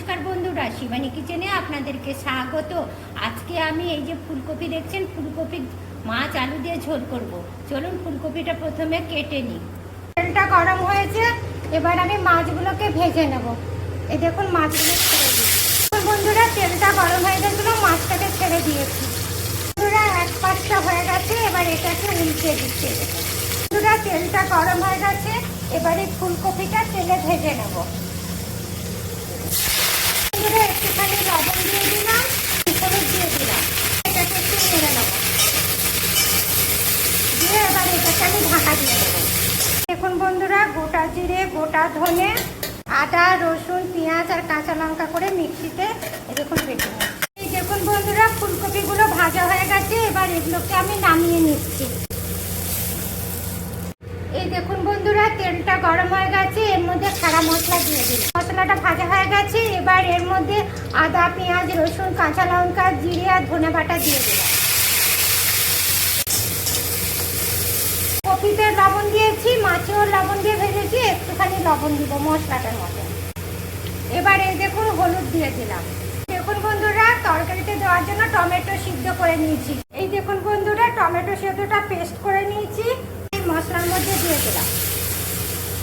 নমস্কার বন্ধুরা, শিবানী কিচেনে আপনাদেরকে স্বাগত। আজকে আমি এই যে ফুলকপি দেখছেন, ফুলকপি মাছ আলু দিয়ে ঝোল করব। চলুন ফুলকপিটা প্রথমে কেটে নিই। তেলটা গরম হয়েছে, এবার আমি মাছগুলোকে ভেজে নেব। এই দেখুন মাছগুলো ছেড়ে দিই। বন্ধুরা তেলটা গরম হয়ে গেছিলো, মাছটাকে ছেড়ে দিয়েছি। বন্ধুরা এক পাশটা হয়ে গেছে, এবার এটাকে উল্টে দিচ্ছি। বন্ধুরা তেলটা গরম হয়ে গেছে, এবারে ফুলকপিটা তেলে ভেজে নেব। একটুখানি লবণ দিয়ে দিলাম, হলুদ দিয়ে দিলাম, এটাকে একটু নেড়ে নেব। দিয়ে এবার এটাকে আমি ঢাকা দিয়ে দেবো। দেখুন বন্ধুরা, গোটা জিরে, গোটা ধনে, আদা, রসুন, পেঁয়াজ আর কাঁচা লঙ্কা করে মিক্সিতে দেখুন বেটে নেব। এই দেখুন বন্ধুরা, ফুলকপিগুলো ভাজা হয়ে গেছে, এবার এগুলোকে আমি নামিয়ে নিচ্ছি। এই দেখুন বন্ধুরা, তেলটা গরম হয়ে গেছে, এর মধ্যে খাড়া মশলা দিয়ে দিলাম। মশলাটা ভাজা হয়ে গেছে, এবার এর মধ্যে আদা, পেঁয়াজ, রসুন, কাঁচা লঙ্কা, জিরে আর ধনে বাটা দিয়ে দিলাম। কপিতে লবণ দিয়েছি, মাছেও লবণ দিয়ে ভেজেছি, একটুখানি লবণ দিব মশলাটার মতো। এবার এই দেখুন হলুদ দিয়ে দিলাম। দেখুন বন্ধুরা, তরকারিতে দেওয়ার জন্য টমেটো সিদ্ধ করে নিয়েছি। এই দেখুন বন্ধুরা, টমেটো সিদ্ধটা পেস্ট করে নিয়েছি, মশলার মধ্যে দিয়ে দিলাম।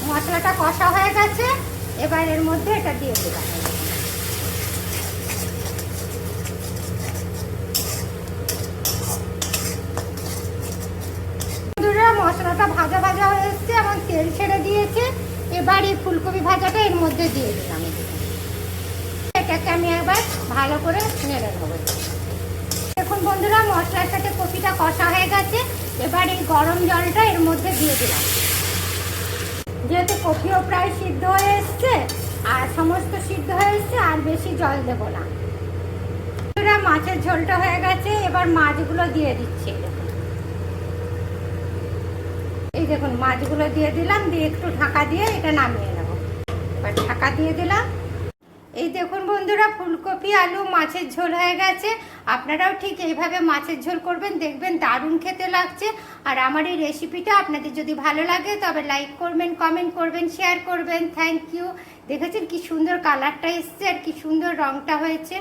মশলাটা কষা হয়ে গেছে, এবার এর মধ্যে এটা দিয়ে দিলাম। বন্ধুরা মশলাটা ভাজা ভাজা হয়ে এসছে এবং তেল ছেড়ে দিয়েছে, এবার এই ফুলকপি ভাজাটা এর মধ্যে দিয়ে দিলাম। এটাকে আমি একবার ভালো করে নেড়ে নেবো। দেখুন বন্ধুরা, মশলার সাথে কপিটা কষা হয়ে গেছে, এবার এই গরম জলটা এর মধ্যে দিয়ে দিলাম। যেহেতু কপিও প্রায় সিদ্ধ হয়ে এসছে আর সমস্ত সিদ্ধ হয়ে এসছে, আর বেশি জল দেব না। মাছের ঝোলটা হয়ে গেছে, এবার মাছগুলো দিয়ে দিচ্ছি। এই দেখুন মাছগুলো দিয়ে দিলাম, দিয়ে একটু ঢাকা দিয়ে এটা নামিয়ে নেব। এবার ঢাকা দিয়ে দিলাম। এই দেখুন বন্ধুরা, ফুলকপি আলু মাছের ঝোল হয়ে গেছে। আপনারাও ঠিক এইভাবে মাছের ঝোল করবেন, দেখবেন দারুণ খেতে লাগছে। আর আমার এই রেসিপিটা আপনাদের যদি ভালো লাগে তবে লাইক করবেন, কমেন্ট করবেন, শেয়ার করবেন। Thank you. দেখেছেন কি সুন্দর কালারটা এসছে আর কি সুন্দর রংটা হয়েছে।